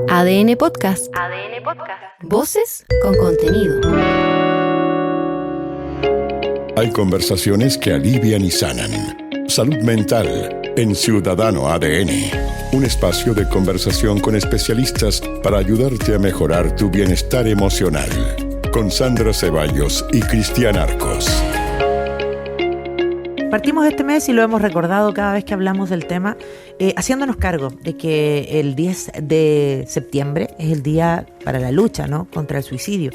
ADN Podcast. ADN Podcast. Voces con contenido. Hay conversaciones que alivian y sanan. Salud mental en Ciudadano ADN. Un espacio de conversación con especialistas para ayudarte a mejorar tu bienestar emocional. Con Sandra Ceballos y Cristian Arcos. Partimos este mes y lo hemos recordado cada vez que hablamos del tema, haciéndonos cargo de que el 10 de septiembre es el día para la lucha, ¿no?, contra el suicidio.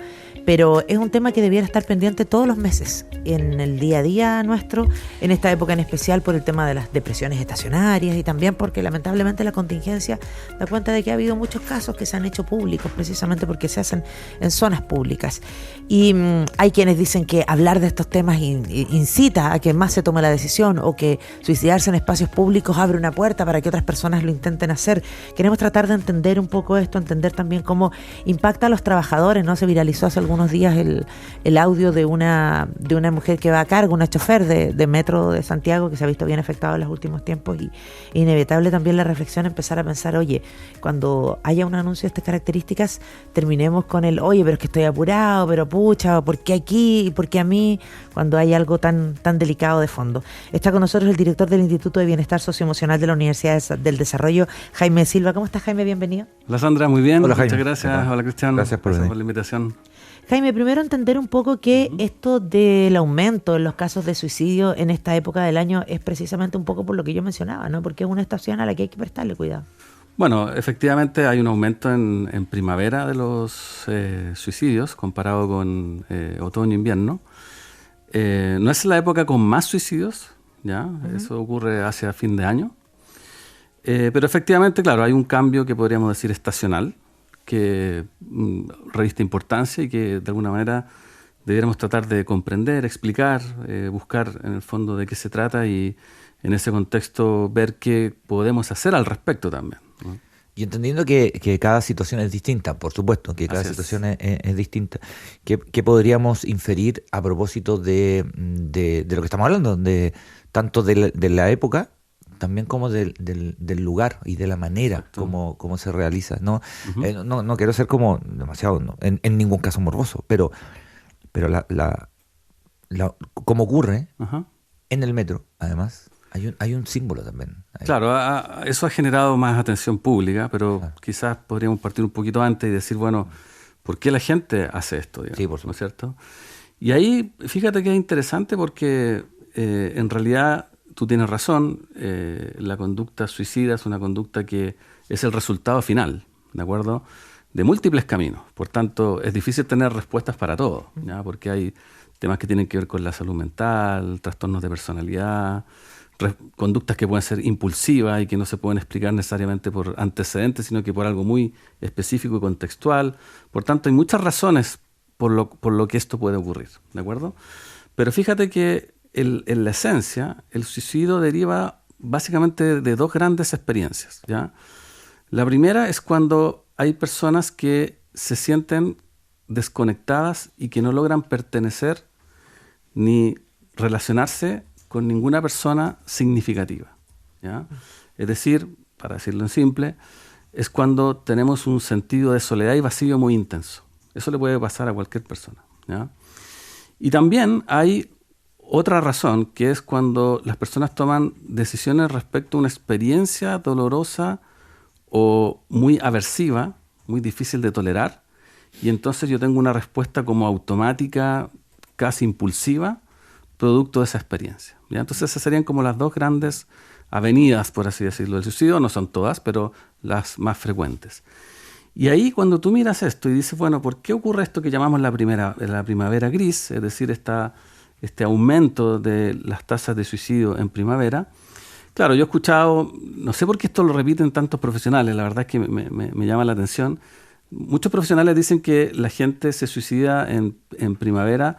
Pero es un tema que debiera estar pendiente todos los meses, en el día a día nuestro, en esta época en especial por el tema de las depresiones estacionarias y también porque lamentablemente la contingencia da cuenta de que ha habido muchos casos que se han hecho públicos precisamente porque se hacen en zonas públicas. Y hay quienes dicen que hablar de estos temas incita a que más se tome la decisión o que suicidarse en espacios públicos abre una puerta para que otras personas lo intenten hacer. Queremos tratar de entender un poco esto, entender también cómo impacta a los trabajadores, ¿no? Se viralizó hace algunos días el audio de una mujer que va a cargo, una chofer de Metro de Santiago que se ha visto bien afectado en los últimos tiempos y inevitable también la reflexión, empezar a pensar, oye, cuando haya un anuncio de estas características, terminemos con oye, pero es que estoy apurado, pero pucha, ¿por qué aquí y por qué a mí? Cuando hay algo tan delicado de fondo. Está con nosotros el director del Instituto de Bienestar Socioemocional de la Universidad del Desarrollo, Jaime Silva. ¿Cómo estás, Jaime? Bienvenido. Hola, Sandra, muy bien. Hola, Jaime. Muchas gracias. Hola, Cristian. Gracias por la invitación. Jaime, primero entender un poco que esto del aumento en los casos de suicidio en esta época del año es precisamente un poco por lo que yo mencionaba, ¿no? Porque es una estación a la que hay que prestarle cuidado. Bueno, efectivamente hay un aumento en primavera de los suicidios comparado con otoño e invierno. No es la época con más suicidios, ¿ya? Eso ocurre hacia fin de año. Pero efectivamente, claro, hay un cambio que podríamos decir estacional, que reviste importancia y que de alguna manera debiéramos tratar de comprender, explicar, buscar en el fondo de qué se trata y en ese contexto ver qué podemos hacer al respecto también, ¿no? Y entendiendo que cada situación es distinta, por supuesto, que cada situación es distinta, ¿qué podríamos inferir a propósito de lo que estamos hablando, tanto de la época también como del lugar y de la manera como se realiza? No, no quiero ser como demasiado, no, en ningún caso morboso, pero como ocurre en el metro, además, hay un símbolo también. Claro, eso ha generado más atención pública, pero quizás podríamos partir un poquito antes y decir, bueno, ¿por qué la gente hace esto? Digamos, sí, por supuesto. ¿no es cierto? Y ahí, fíjate que es interesante porque en realidad tú tienes razón, la conducta suicida es una conducta que es el resultado final, ¿de acuerdo?, de múltiples caminos. Por tanto, es difícil tener respuestas para todo, ¿ya? Porque hay temas que tienen que ver con la salud mental, trastornos de personalidad, conductas que pueden ser impulsivas y que no se pueden explicar necesariamente por antecedentes, sino que por algo muy específico y contextual. Por tanto, hay muchas razones por lo que esto puede ocurrir, ¿de acuerdo? Pero fíjate que en la esencia, el suicidio deriva básicamente de dos grandes experiencias, ¿ya? La primera es cuando hay personas que se sienten desconectadas y que no logran pertenecer ni relacionarse con ninguna persona significativa, ¿ya? Es decir, para decirlo en simple, es cuando tenemos un sentido de soledad y vacío muy intenso. Eso le puede pasar a cualquier persona, ¿ya? Y también hay otra razón, que es cuando las personas toman decisiones respecto a una experiencia dolorosa o muy aversiva, muy difícil de tolerar, y entonces yo tengo una respuesta como automática, casi impulsiva, producto de esa experiencia, ¿ya? Entonces esas serían como las dos grandes avenidas, por así decirlo, del suicidio. No son todas, pero las más frecuentes. Y ahí cuando tú miras esto y dices, bueno, ¿por qué ocurre esto que llamamos la primavera gris? Es decir, este aumento de las tasas de suicidio en primavera. Claro, yo he escuchado, no sé por qué esto lo repiten tantos profesionales, la verdad es que me llama la atención. Muchos profesionales dicen que la gente se suicida en primavera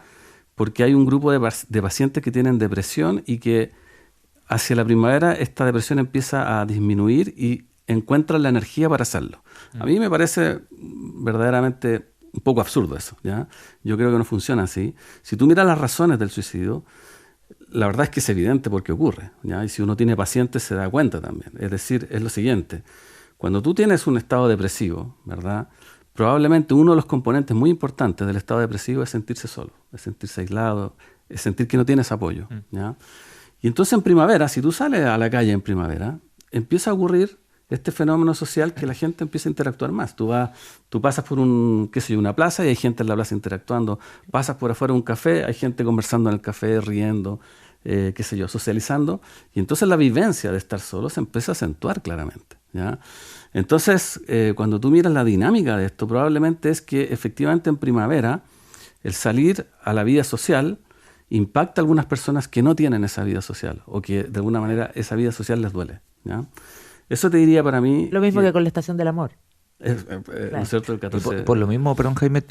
porque hay un grupo de pacientes que tienen depresión y que hacia la primavera esta depresión empieza a disminuir y encuentran la energía para hacerlo. A mí me parece verdaderamente un poco absurdo eso, ¿ya? Yo creo que no funciona así. Si tú miras las razones del suicidio, la verdad es que es evidente por qué ocurre, ¿ya? Y si uno tiene pacientes se da cuenta también. Es decir, es lo siguiente. Cuando tú tienes un estado depresivo, ¿verdad? Probablemente uno de los componentes muy importantes del estado depresivo es sentirse solo, es sentirse aislado, es sentir que no tienes apoyo, ¿ya? Y entonces en primavera, si tú sales a la calle en primavera, empieza a ocurrir este fenómeno social que la gente empieza a interactuar más. Tú pasas por una plaza y hay gente en la plaza interactuando. Pasas por afuera de un café, hay gente conversando en el café, riendo, socializando. Y entonces la vivencia de estar solo se empieza a acentuar claramente, ¿ya? Entonces, cuando tú miras la dinámica de esto, probablemente es que efectivamente en primavera el salir a la vida social impacta a algunas personas que no tienen esa vida social o que de alguna manera esa vida social les duele, ¿ya? Eso te diría para mí... Lo mismo que con la estación del amor. ¿No es cierto? El 14... Por lo mismo, perdón, Jaime,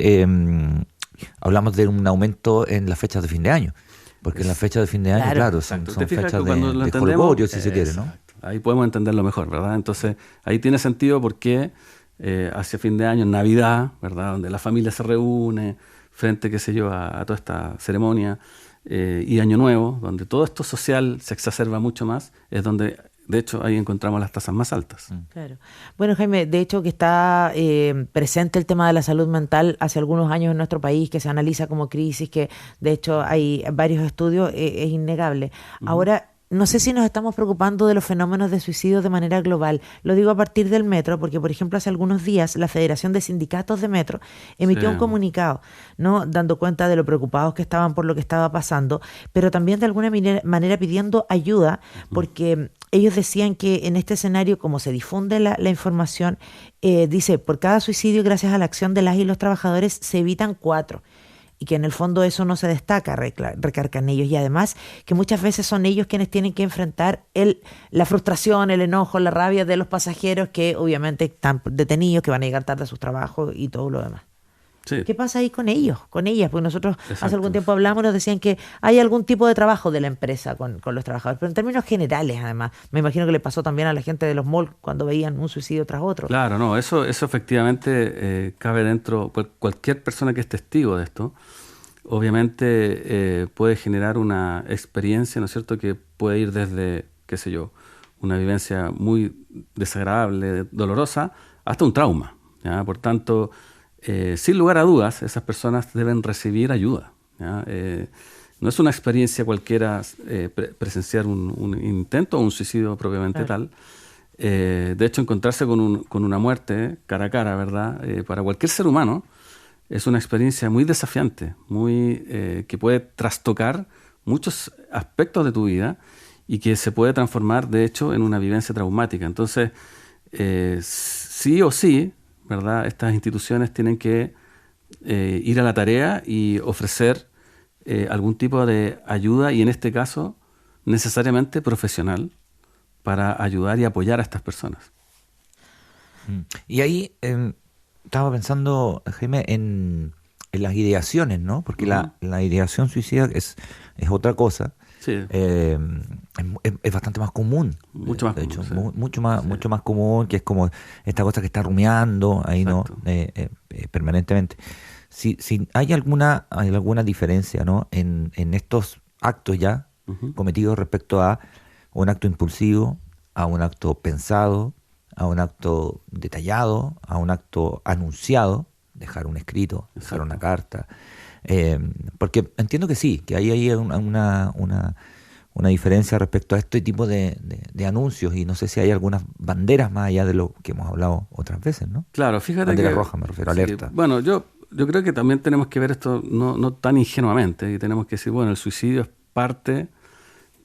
hablamos de un aumento en las fechas de fin de año. Porque en las fechas de fin de año, claro, son fechas de jolgorio, si se quiere, ¿no? Ahí podemos entenderlo mejor, ¿verdad? Entonces, ahí tiene sentido porque hacia fin de año, en Navidad, ¿verdad? Donde la familia se reúne frente, qué sé yo, a toda esta ceremonia, y Año Nuevo, donde todo esto social se exacerba mucho más, es donde, de hecho, ahí encontramos las tasas más altas. Claro. Bueno, Jaime, de hecho que está presente el tema de la salud mental hace algunos años en nuestro país, que se analiza como crisis, que de hecho hay varios estudios, es innegable. Ahora, no sé si nos estamos preocupando de los fenómenos de suicidio de manera global. Lo digo a partir del metro, porque, por ejemplo, hace algunos días la Federación de Sindicatos de Metro emitió un comunicado, ¿no? Dando cuenta de lo preocupados que estaban por lo que estaba pasando, pero también de alguna manera pidiendo ayuda, porque ellos decían que en este escenario, como se difunde la información, dice, por cada suicidio, gracias a la acción de las y los trabajadores, se evitan 4. Y que en el fondo eso no se destaca, recargan ellos. Y además que muchas veces son ellos quienes tienen que enfrentar la frustración, el enojo, la rabia de los pasajeros que obviamente están detenidos, que van a llegar tarde a sus trabajos y todo lo demás. Sí. ¿Qué pasa ahí con ellos, con ellas? Porque nosotros hace algún tiempo hablamos y nos decían que hay algún tipo de trabajo de la empresa con los trabajadores, pero en términos generales, además, me imagino que le pasó también a la gente de los malls cuando veían un suicidio tras otro. Claro, no, eso efectivamente cabe dentro, cualquier persona que es testigo de esto, obviamente puede generar una experiencia, ¿no es cierto?, que puede ir desde, qué sé yo, una vivencia muy desagradable, dolorosa, hasta un trauma, ¿ya? Por tanto, sin lugar a dudas, esas personas deben recibir ayuda, ¿ya? No es una experiencia cualquiera presenciar un intento o un suicidio propiamente tal. De hecho, encontrarse con una muerte cara a cara, ¿verdad? Para cualquier ser humano es una experiencia muy desafiante, que puede trastocar muchos aspectos de tu vida y que se puede transformar, de hecho, en una vivencia traumática. Entonces, sí o sí, ¿verdad? Estas instituciones tienen que ir a la tarea y ofrecer algún tipo de ayuda, y en este caso necesariamente profesional, para ayudar y apoyar a estas personas. Y ahí estaba pensando, Jaime, en las ideaciones, ¿no? Porque la ideación suicida es otra cosa. Sí. Es bastante más común. Mucho más común. Sí. Mucho más común, que es como esta cosa que está rumiando ahí, exacto, ¿no? Permanentemente. Si hay alguna diferencia, ¿no? En estos actos ya cometidos respecto a un acto impulsivo, a un acto pensado, a un acto detallado, a un acto anunciado, dejar un escrito, dejar una carta. Porque entiendo que sí, que hay una diferencia respecto a este tipo de anuncios, y no sé si hay algunas banderas más allá de lo que hemos hablado otras veces, ¿no? Claro, fíjate bandera que... roja, me refiero, alerta. Sí, bueno, yo creo que también tenemos que ver esto no tan ingenuamente, y tenemos que decir, bueno, el suicidio es parte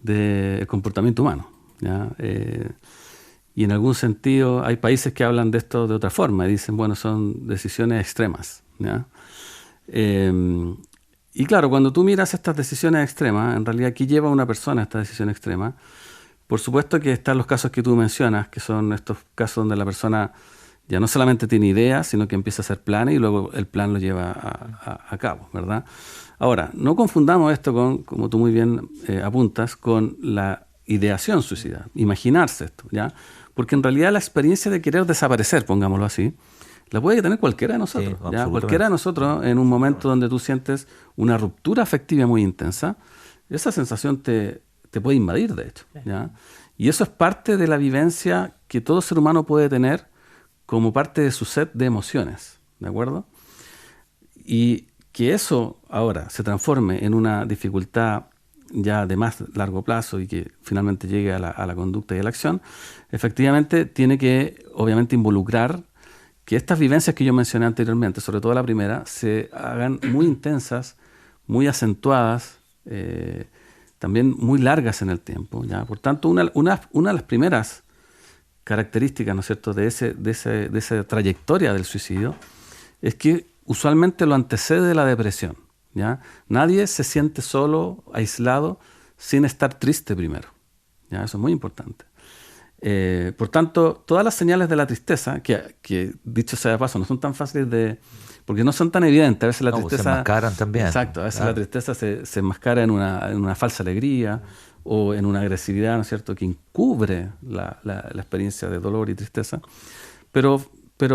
del comportamiento humano, ¿ya? Y en algún sentido hay países que hablan de esto de otra forma y dicen, bueno, son decisiones extremas, ¿ya? Y claro, cuando tú miras estas decisiones extremas, en realidad, ¿qué lleva a una persona a esta decisión extrema? Por supuesto que están los casos que tú mencionas, que son estos casos donde la persona ya no solamente tiene ideas, sino que empieza a hacer planes y luego el plan lo lleva a cabo, ¿verdad? Ahora, no confundamos esto con, como tú muy bien apuntas, con la ideación suicida, imaginarse esto, ¿ya? Porque en realidad la experiencia de querer desaparecer, pongámoslo así, la puede tener cualquiera de nosotros, sí, ¿ya? Cualquiera de nosotros, en un momento donde tú sientes una ruptura afectiva muy intensa, esa sensación te puede invadir, de hecho, ¿ya? Y eso es parte de la vivencia que todo ser humano puede tener como parte de su set de emociones, ¿de acuerdo? Y que eso ahora se transforme en una dificultad ya de más largo plazo y que finalmente llegue a la conducta y a la acción, efectivamente tiene que obviamente involucrar que estas vivencias que yo mencioné anteriormente, sobre todo la primera, se hagan muy intensas, muy acentuadas, también muy largas en el tiempo, ¿ya? Por tanto, una de las primeras características, ¿no es cierto?, de esa trayectoria del suicidio es que usualmente lo antecede la depresión, ¿ya? Nadie se siente solo, aislado, sin estar triste primero, ¿ya? Eso es muy importante. Por tanto, todas las señales de la tristeza, que dicho sea de paso, no son tan fáciles porque no son tan evidentes. A veces la tristeza se enmascaran también. Exacto, a veces la tristeza se enmascara en una falsa alegría o en una agresividad, ¿no es cierto?, que encubre la experiencia de dolor y tristeza. Pero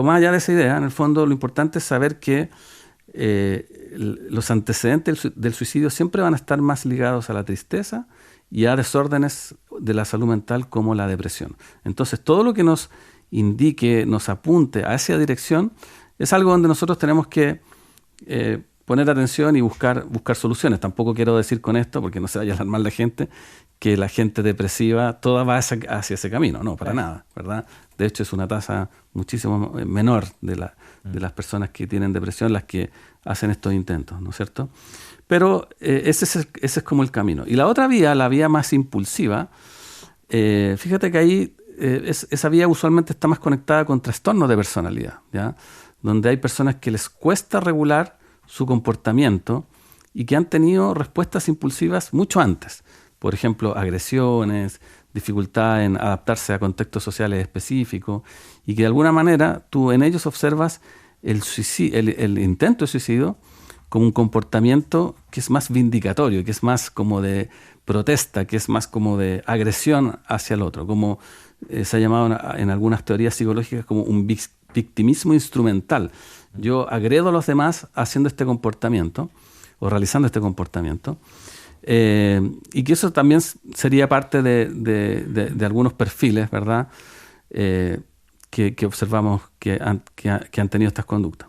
más allá de esa idea, en el fondo lo importante es saber que los antecedentes del suicidio siempre van a estar más ligados a la tristeza y a desórdenes de la salud mental como la depresión. Entonces, todo lo que nos indique, nos apunte a esa dirección, es algo donde nosotros tenemos que poner atención y buscar soluciones. Tampoco quiero decir con esto, porque no se vaya a alarmar la gente, que la gente depresiva toda va hacia ese camino. No, para nada, ¿verdad? De hecho, es una tasa muchísimo menor de las personas que tienen depresión las que hacen estos intentos, ¿no es cierto? Pero ese es como el camino. Y la otra vía, la vía más impulsiva, fíjate que ahí esa vía usualmente está más conectada con trastornos de personalidad, ¿ya? Donde hay personas que les cuesta regular su comportamiento y que han tenido respuestas impulsivas mucho antes. Por ejemplo, agresiones, dificultad en adaptarse a contextos sociales específicos, y que de alguna manera tú en ellos observas el intento de suicidio como un comportamiento que es más vindicatorio, que es más como de protesta, que es más como de agresión hacia el otro, como se ha llamado en algunas teorías psicológicas como un victimismo instrumental. Yo agredo a los demás haciendo este comportamiento o realizando este comportamiento, y que eso también sería parte de algunos perfiles, ¿verdad?, que observamos que han tenido estas conductas.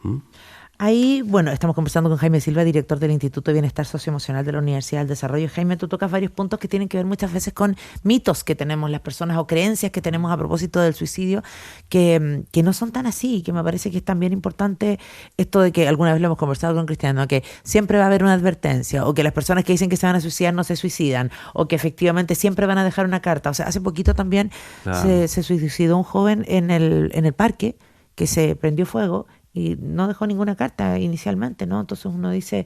Ahí, bueno, estamos conversando con Jaime Silva, director del Instituto de Bienestar Socioemocional de la Universidad del Desarrollo. Jaime, tú tocas varios puntos que tienen que ver muchas veces con mitos que tenemos las personas o creencias que tenemos a propósito del suicidio, que no son tan así, que me parece que es también importante esto de que alguna vez lo hemos conversado con Cristiano, que siempre va a haber una advertencia, o que las personas que dicen que se van a suicidar no se suicidan, o que efectivamente siempre van a dejar una carta. O sea, hace poquito también se suicidó un joven en el parque, que se prendió fuego y no dejó ninguna carta inicialmente, ¿no? Entonces uno dice,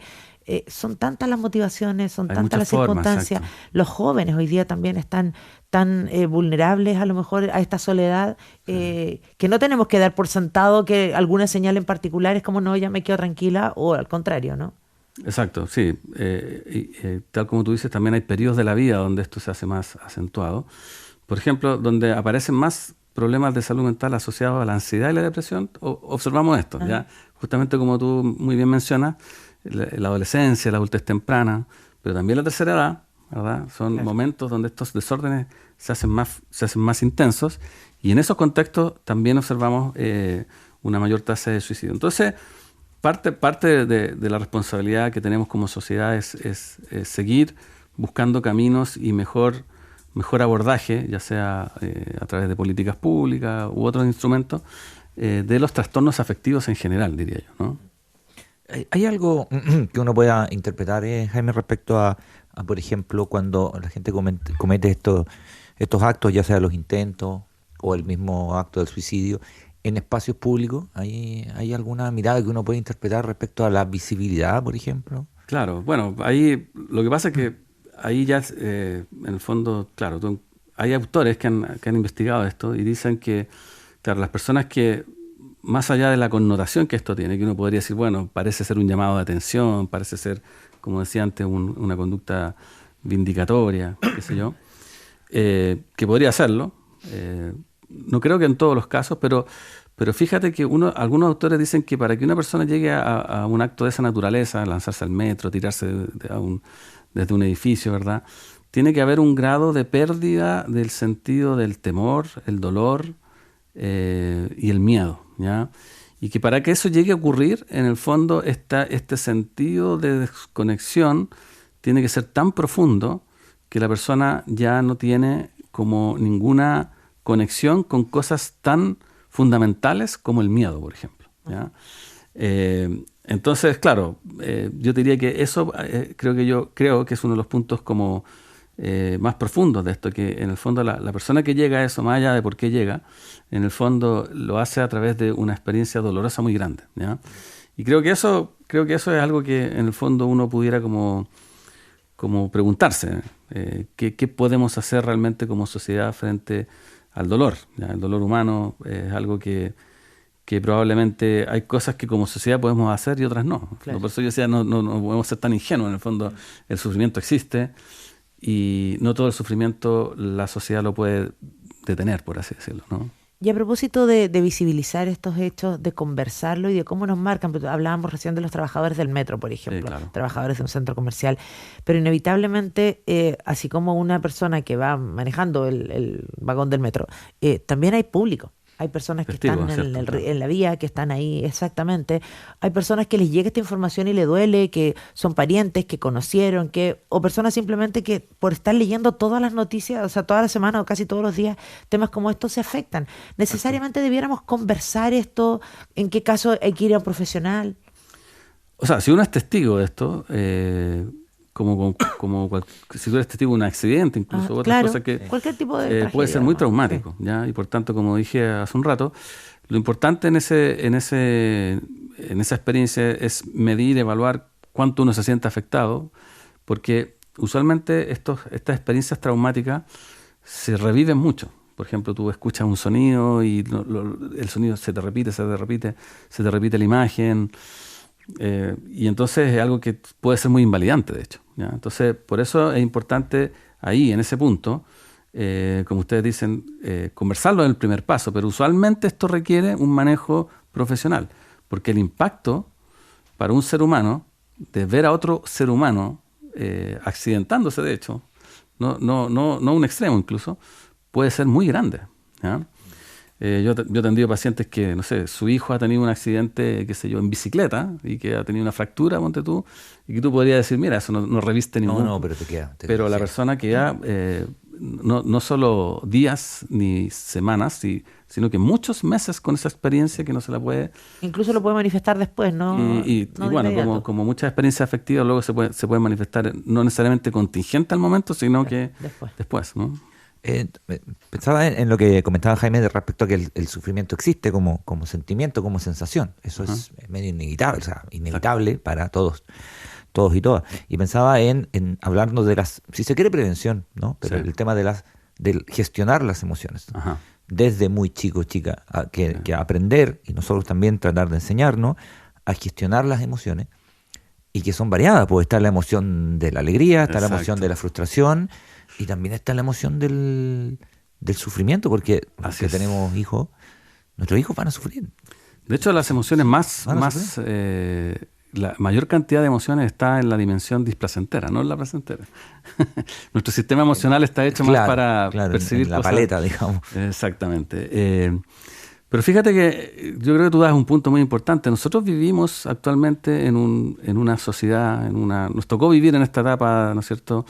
son tantas las motivaciones, son tantas las circunstancias. Los jóvenes hoy día también están tan vulnerables a lo mejor a esta soledad, que no tenemos que dar por sentado que alguna señal en particular es como, no, ya me quedo tranquila, o al contrario, ¿no? Exacto, sí. Tal como tú dices, también hay periodos de la vida donde esto se hace más acentuado. Por ejemplo, donde aparecen más problemas de salud mental asociados a la ansiedad y la depresión, observamos esto, ¿ya? Justamente como tú muy bien mencionas, la adolescencia, la adultez temprana, pero también la tercera edad, ¿verdad? Son momentos donde estos desórdenes se hacen más intensos, y en esos contextos también observamos una mayor tasa de suicidio. Entonces, parte de la responsabilidad que tenemos como sociedad es seguir buscando caminos y mejor abordaje, ya sea a través de políticas públicas u otros instrumentos, de los trastornos afectivos en general, diría yo, ¿no? ¿Hay algo que uno pueda interpretar, Jaime, respecto a, por ejemplo, cuando la gente comete estos actos, ya sea los intentos o el mismo acto del suicidio, en espacios públicos? ¿Hay alguna mirada que uno puede interpretar respecto a la visibilidad, por ejemplo? Claro, bueno, ahí lo que pasa es que ahí ya, en el fondo, claro, hay autores que han investigado esto y dicen que, claro, las personas que, más allá de la connotación que esto tiene, que uno podría decir, bueno, parece ser un llamado de atención, parece ser, como decía antes, una conducta vindicatoria, qué sé yo, que podría serlo, no creo que en todos los casos, pero fíjate que algunos autores dicen que para que una persona llegue a un acto de esa naturaleza, lanzarse al metro, tirarse desde un edificio, ¿verdad?, tiene que haber un grado de pérdida del sentido del temor, el dolor y el miedo, ¿ya? Y que para que eso llegue a ocurrir, en el fondo, este sentido de desconexión tiene que ser tan profundo que la persona ya no tiene como ninguna conexión con cosas tan fundamentales como el miedo, por ejemplo, ¿ya? Entonces, claro, yo diría que eso creo que es uno de los puntos como más profundos de esto, que en el fondo la persona que llega a eso, más allá de por qué llega, en el fondo lo hace a través de una experiencia dolorosa muy grande, ¿ya? Y creo que eso es algo que en el fondo uno pudiera como preguntarse, ¿qué podemos hacer realmente como sociedad frente al dolor, ¿ya? El dolor humano es algo que probablemente hay cosas que como sociedad podemos hacer y otras no. Claro. Por eso yo decía, no podemos ser tan ingenuos. En el fondo, el sufrimiento existe y no todo el sufrimiento la sociedad lo puede detener, por así decirlo, ¿no? Y a propósito de visibilizar estos hechos, de conversarlo y de cómo nos marcan, porque hablábamos recién de los trabajadores del metro, por ejemplo, Sí, claro. trabajadores de un centro comercial, pero inevitablemente, así como una persona que va manejando el vagón del metro, también hay público. Hay personas que Testigos, están ¿cierto? Claro. en la vía, que están ahí exactamente. Hay personas que les llega esta información y le duele, que son parientes, que conocieron, o personas simplemente que por estar leyendo todas las noticias, o sea, toda la semana o casi todos los días, temas como estos se afectan. ¿Necesariamente debiéramos conversar esto? ¿En qué caso hay que ir a un profesional? O sea, si uno es testigo de esto, si tú eres testigo de un accidente, incluso otras claro, cosas que cualquier tipo de puede tragedia, ser muy ¿no? traumático, ¿ya? Y por tanto, como dije hace un rato, lo importante en esa experiencia es medir, evaluar cuánto uno se siente afectado, porque usualmente estas experiencias traumáticas se reviven mucho. Por ejemplo, tú escuchas un sonido y el sonido se te repite la imagen. Y entonces es algo que puede ser muy invalidante, de hecho, ¿ya? Entonces, por eso es importante ahí, en ese punto, como ustedes dicen, conversarlo en el primer paso, pero usualmente esto requiere un manejo profesional, porque el impacto para un ser humano, de ver a otro ser humano accidentándose, de hecho, no un extremo incluso, puede ser muy grande, ¿ya? Yo he atendido pacientes que, no sé, su hijo ha tenido un accidente, qué sé yo, en bicicleta y que ha tenido una fractura, ponte tú, y que tú podrías decir, mira, eso no reviste ningún... No, pero te queda. Pero la persona queda no solo días ni semanas, sino que muchos meses con esa experiencia que no se la puede... Incluso lo puede manifestar después, ¿no? Y no de bueno, inmediato. como muchas experiencias afectivas luego se puede manifestar no necesariamente contingente al momento, sino que después, ¿no? Pensaba en lo que comentaba Jaime respecto a que el sufrimiento existe como sentimiento, como sensación. Eso es medio inevitable, o sea, inevitable para todos y todas. Y pensaba en hablarnos de si se quiere, prevención, ¿no? Pero el tema del gestionar las emociones. Ajá. Desde muy chica, que aprender, y nosotros también tratar de enseñarnos a gestionar las emociones, y que son variadas. Puede estar la emoción de la alegría, está la emoción de la frustración, y también está la emoción del sufrimiento, porque tenemos hijos, nuestros hijos van a sufrir. De hecho, las emociones la mayor cantidad de emociones está en la dimensión displacentera, no en la placentera. Nuestro sistema emocional está hecho más para percibir en la cosas. paleta, digamos. Exactamente. Pero fíjate que yo creo que tú das un punto muy importante. Nosotros vivimos actualmente en una sociedad, nos tocó vivir en esta etapa, ¿no es cierto?,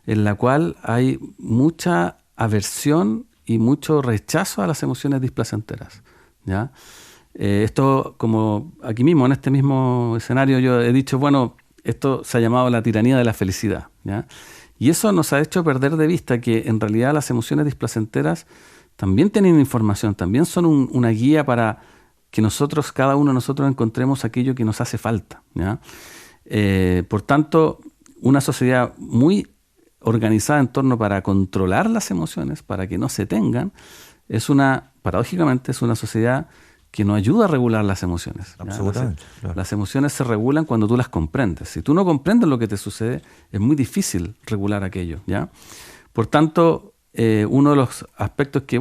en la cual hay mucha aversión y mucho rechazo a las emociones displacenteras, ¿ya? Esto, como aquí mismo, en este mismo escenario, yo he dicho, bueno, esto se ha llamado la tiranía de la felicidad, ¿ya? Y eso nos ha hecho perder de vista que en realidad las emociones displacenteras también tienen información, también son una guía para que cada uno de nosotros encontremos aquello que nos hace falta, ¿ya? Por tanto, una sociedad muy organizada en torno para controlar las emociones, para que no se tengan, paradójicamente, es una sociedad que nos ayuda a regular las emociones, ¿ya? Absolutamente. Claro. Las emociones se regulan cuando tú las comprendes. Si tú no comprendes lo que te sucede, es muy difícil regular aquello, ¿ya? Por tanto, uno de los aspectos que,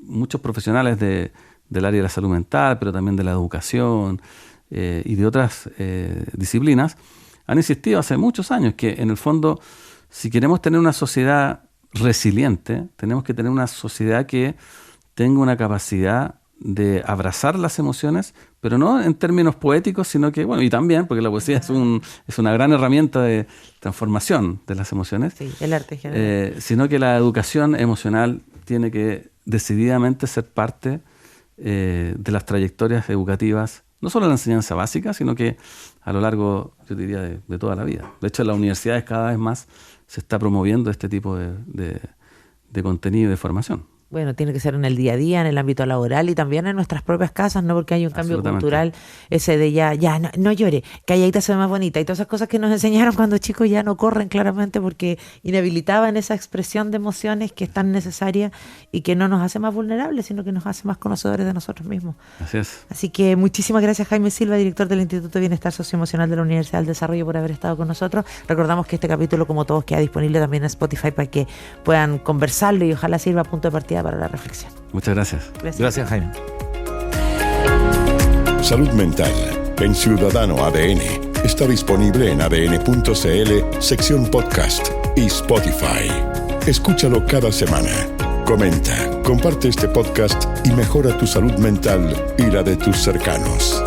muchos profesionales del área de la salud mental, pero también de la educación y de otras disciplinas, han insistido hace muchos años que, en el fondo, si queremos tener una sociedad resiliente, tenemos que tener una sociedad que tenga una capacidad de abrazar las emociones, pero no en términos poéticos, sino que, bueno, y también, porque la poesía es una gran herramienta de transformación de las emociones. Sí, el arte en general. Sino que la educación emocional tiene que decididamente ser parte de las trayectorias educativas, no solo de la enseñanza básica, sino que a lo largo, yo diría, de toda la vida. De hecho, en las universidades cada vez más se está promoviendo este tipo de contenido y de formación. Bueno, tiene que ser en el día a día, en el ámbito laboral y también en nuestras propias casas, ¿no? Porque hay un cambio cultural ese de ya no llore, calladita se ve más bonita, y todas esas cosas que nos enseñaron cuando chicos ya no corren claramente porque inhabilitaban esa expresión de emociones que es tan necesaria y que no nos hace más vulnerables, sino que nos hace más conocedores de nosotros mismos. Así es. Así que muchísimas gracias, Jaime Silva, director del Instituto de Bienestar Socioemocional de la Universidad del Desarrollo, por haber estado con nosotros. Recordamos que este capítulo, como todos, queda disponible también en Spotify para que puedan conversarlo y ojalá sirva a punto de partida para la reflexión. Muchas gracias. Gracias, Jaime. Salud Mental en Ciudadano ADN está disponible en adn.cl, sección podcast y Spotify. Escúchalo cada semana. Comenta, comparte este podcast y mejora tu salud mental y la de tus cercanos.